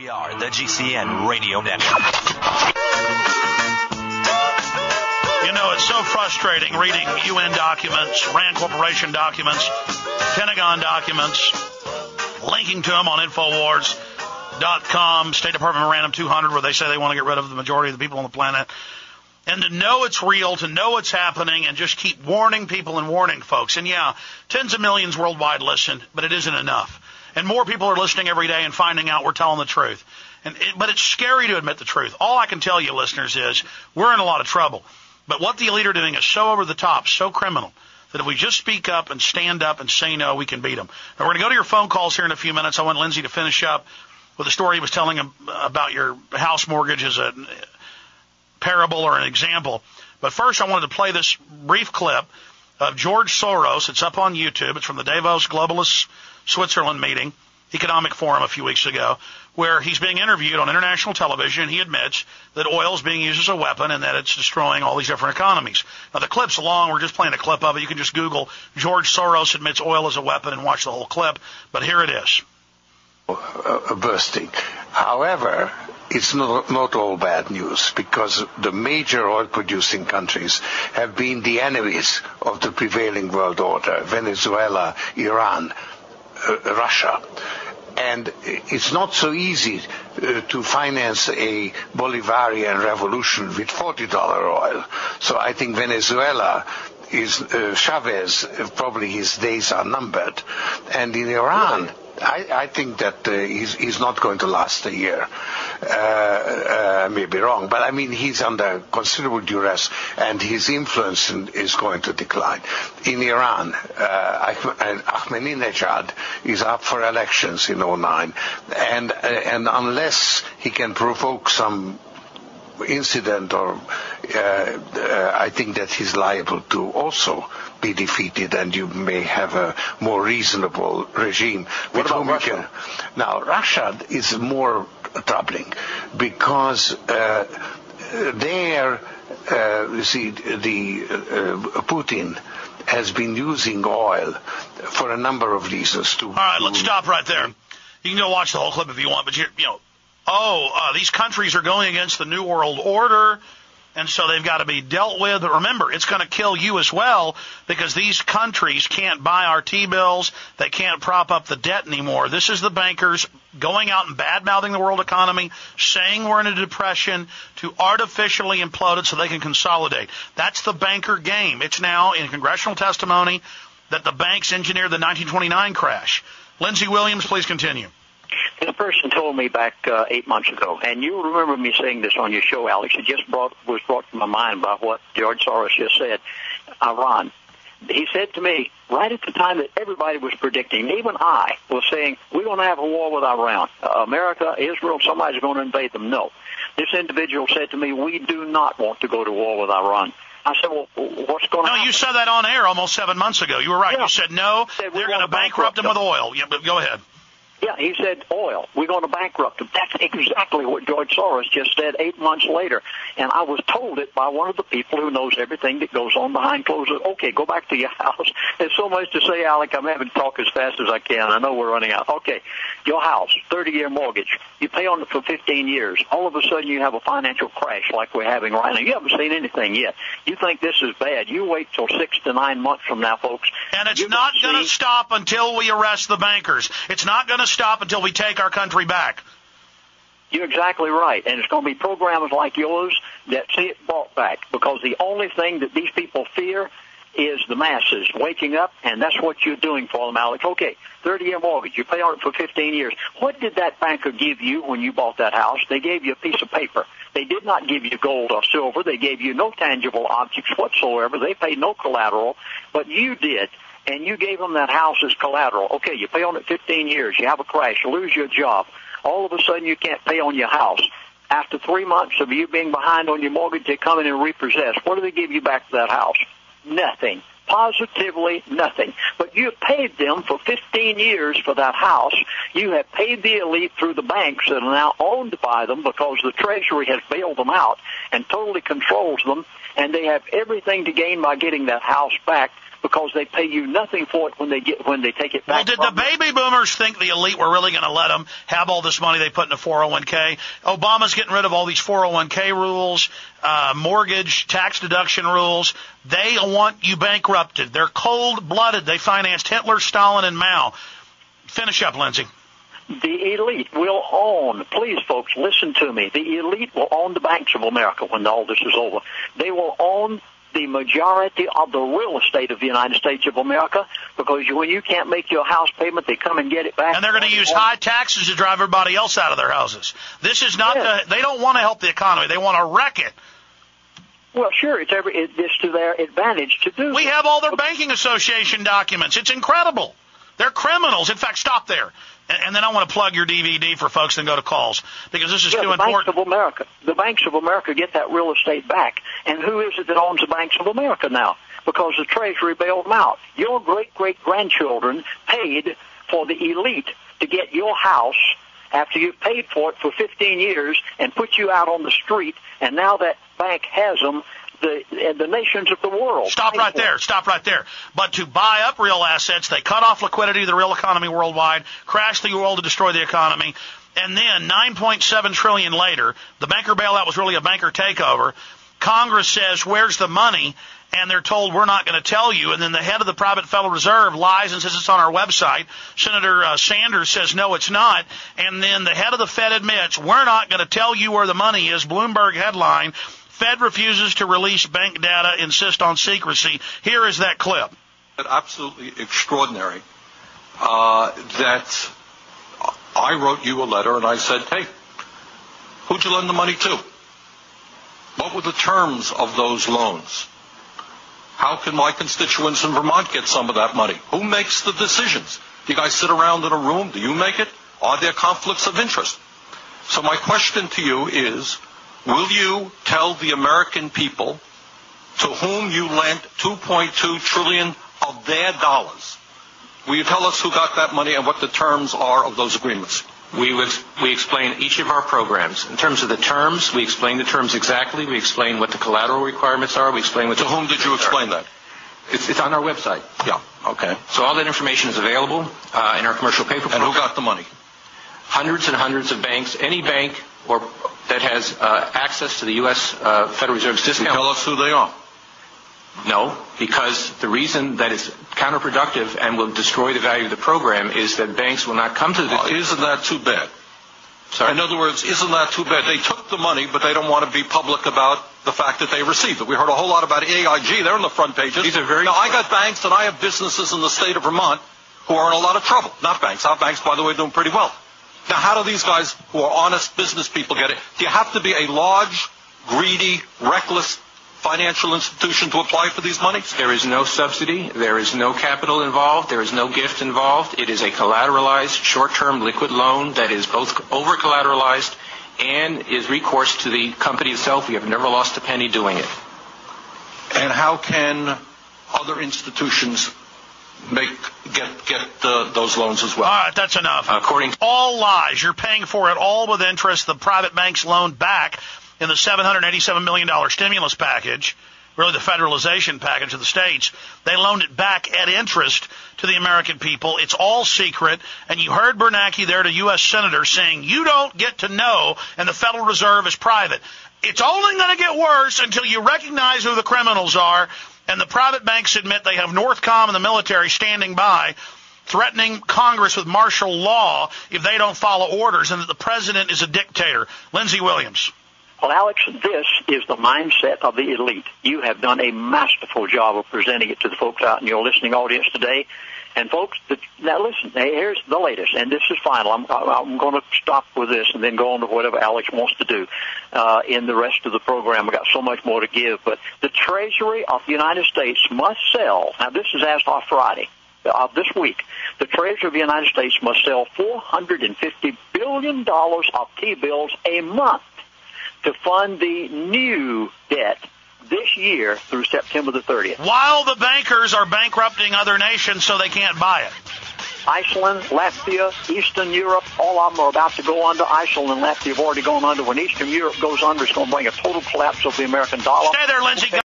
We are the GCN Radio Network. You know, it's so frustrating reading UN documents, RAND Corporation documents, Pentagon documents, linking to them on Infowars.com, State Department Memorandum 200, where they say they want to get rid of the majority of the people on the planet. And to know it's real, to know it's happening, and just keep warning people and warning folks. And yeah, tens of millions worldwide listen, but it isn't enough. And more people are listening every day and finding out we're telling the truth. But it's scary to admit the truth. All I can tell you, listeners, is we're in a lot of trouble. But what the elite are doing is so over the top, so criminal, that if we just speak up and stand up and say no, we can beat them. Now, we're going to go to your phone calls here in a few minutes. I want Lindsey to finish up with a story he was telling him about your house mortgage as a parable or an example. But first, I wanted to play this brief clip of George Soros. It's up on YouTube. It's from the Davos Globalist Switzerland meeting, economic forum a few weeks ago, where he's being interviewed on international television, and he admits that oil is being used as a weapon and that it's destroying all these different economies. Now, the clip's long. We're just playing a clip of it. You can just Google George Soros admits oil as a weapon and watch the whole clip. But here it is. Bursting. However, it's not all bad news, because the major oil-producing countries have been the enemies of the prevailing world order: Venezuela, Iran, Russia. And it's not so easy to finance a Bolivarian revolution with $40 oil. So I think Venezuela is Chavez, probably his days are numbered. And in Iran, I think that he's not going to last a year. I may be wrong, but I mean, he's under considerable duress, and his influence is going to decline. In Iran, Ahmadinejad is up for elections in 2009, and unless he can provoke some incident, or I think that he's liable to also be defeated, and you may have a more reasonable regime. What about Russia? Now, Russia is more troubling, because there, you see, Putin has been using oil for a number of reasons. All right, let's stop right there. You can go watch the whole clip if you want, but these countries are going against the New World Order, and so they've got to be dealt with. But remember, it's going to kill you as well, because these countries can't buy our T-bills. They can't prop up the debt anymore. This is the bankers going out and bad-mouthing the world economy, saying we're in a depression to artificially implode it so they can consolidate. That's the banker game. It's now in congressional testimony that the banks engineered the 1929 crash. Lindsey Williams, please continue. The person told me back 8 months ago, and you remember me saying this on your show, Alex. It just was brought to my mind by what George Soros just said. Iran. He said to me, right at the time that everybody was predicting, even I was saying, we're going to have a war with Iran. America, Israel, somebody's going to invade them. No. This individual said to me, we do not want to go to war with Iran. I said, well, what's going to happen? No, you said that on air almost 7 months ago. You were right. Yeah. You said, no, they're going to bankrupt them with oil. Yeah, but go ahead. Yeah, he said oil. We're going to bankrupt them. That's exactly what George Soros just said 8 months later. And I was told it by one of the people who knows everything that goes on behind closed doors. Okay, go back to your house. There's so much to say, Alec. I'm having to talk as fast as I can. I know we're running out. Okay, your house, 30-year mortgage. You pay on it for 15 years. All of a sudden you have a financial crash like we're having right now. You haven't seen anything yet. You think this is bad. You wait till 6 to 9 months from now, folks. And it's not going to stop until we arrest the bankers. It's not going to stop until we take our country back. You're exactly right. And it's going to be programs like yours that see it brought back, because the only thing that these people fear is the masses waking up, and that's what you're doing for them, Alex. Okay, 30-year mortgage. You pay on it for 15 years. What did that banker give you when you bought that house? They gave you a piece of paper. They did not give you gold or silver. They gave you no tangible objects whatsoever. They paid no collateral, but you did. And you gave them that house as collateral. Okay, you pay on it 15 years. You have a crash. You lose your job. All of a sudden, you can't pay on your house. After 3 months of you being behind on your mortgage, they come in and repossess. What do they give you back for that house? Nothing. Positively nothing. But you paid them for 15 years for that house. You have paid the elite through the banks that are now owned by them, because the Treasury has bailed them out and totally controls them, and they have everything to gain by getting that house back. because they pay you nothing for it when they take it back. Well, did the baby boomers think the elite were really going to let them have all this money they put in a 401k? Obama's getting rid of all these 401k rules, mortgage tax deduction rules. They want you bankrupted. They're cold-blooded. They financed Hitler, Stalin, and Mao. Finish up, Lindsey. The elite will own, please folks, listen to me, the elite will own the banks of America when all this is over. They will own the majority of the real estate of the United States of America, because when you can't make your house payment, they come and get it back. And they're going to use high taxes to drive everybody else out of their houses. This is not they don't want to help the economy. They want to wreck it. Well, sure, it's to their advantage to do. We have all their banking association documents. It's incredible. They're criminals. In fact, stop there. And then I want to plug your DVD for folks and go to calls, because this is too important. The banks of America get that real estate back. And who is it that owns the banks of America now? Because the Treasury bailed them out. Your great-great-grandchildren paid for the elite to get your house after you've paid for it for 15 years and put you out on the street, and now that bank has them. The nations of the world. Stop right there. But to buy up real assets, they cut off liquidity to the real economy worldwide, crash the world to destroy the economy, and then $9.7 trillion later, the banker bailout was really a banker takeover. Congress says, where's the money? And they're told, we're not going to tell you. And then the head of the private Federal Reserve lies and says it's on our website. Senator Sanders says, no, it's not. And then the head of the Fed admits, we're not going to tell you where the money is. Bloomberg headline, Fed refuses to release bank data, insist on secrecy. Here is that clip. Absolutely extraordinary that I wrote you a letter and I said, hey, who'd you lend the money to? What were the terms of those loans? How can my constituents in Vermont get some of that money? Who makes the decisions? Do you guys sit around in a room? Do you make it? Are there conflicts of interest? So my question to you is, will you tell the American people to whom you lent $2.2 trillion of their dollars? Will you tell us who got that money and what the terms are of those agreements? We explain each of our programs. In terms of the terms, we explain the terms exactly. We explain what the collateral requirements are. We explain what. To whom did you explain that? It's on our website. Yeah. Okay. So all that information is available in our commercial paper program. And who got the money? Hundreds and hundreds of banks. Any bank that has access to the U.S. Federal Reserve's discount. Can you tell us who they are? No, because the reason that it's counterproductive and will destroy the value of the program is that banks will not come to the... Isn't that too bad? Sorry? In other words, isn't that too bad? They took the money, but they don't want to be public about the fact that they received it. We heard a whole lot about AIG. They're on the front pages. These are very... Now, I got banks and I have businesses in the state of Vermont who are in a lot of trouble. Not banks. Our banks, by the way, are doing pretty well. Now, how do these guys who are honest business people get it? Do you have to be a large, greedy, reckless financial institution to apply for these monies? There is no subsidy. There is no capital involved. There is no gift involved. It is a collateralized, short-term liquid loan that is both over-collateralized and is recourse to the company itself. We have never lost a penny doing it. And how can other institutions get those loans as well? All right, that's enough. According to all lies. You're paying for it all with interest. The private banks loan back in the $787 million stimulus package, really the federalization package of the states. They loaned it back at interest to the American people. It's all secret. And you heard Bernanke there, to U.S. Senator, saying you don't get to know, and the Federal Reserve is private. It's only going to get worse until you recognize who the criminals are. And the private banks admit they have Northcom and the military standing by, threatening Congress with martial law if they don't follow orders, and that the president is a dictator. Lindsey Williams. Well, Alex, this is the mindset of the elite. You have done a masterful job of presenting it to the folks out in your listening audience today. And folks, now listen, here's the latest, and this is final. I'm going to stop with this and then go on to whatever Alex wants to do in the rest of the program. We've got so much more to give. But the Treasury of the United States must sell, now this is as of Friday of this week, the Treasury of the United States must sell $450 billion of T-bills a month to fund the new debt this year through September the 30th. While the bankers are bankrupting other nations so they can't buy it. Iceland, Latvia, Eastern Europe, all of them are about to go under. Iceland and Latvia have already gone under. When Eastern Europe goes under, it's going to bring a total collapse of the American dollar. Stay there, Lindsey.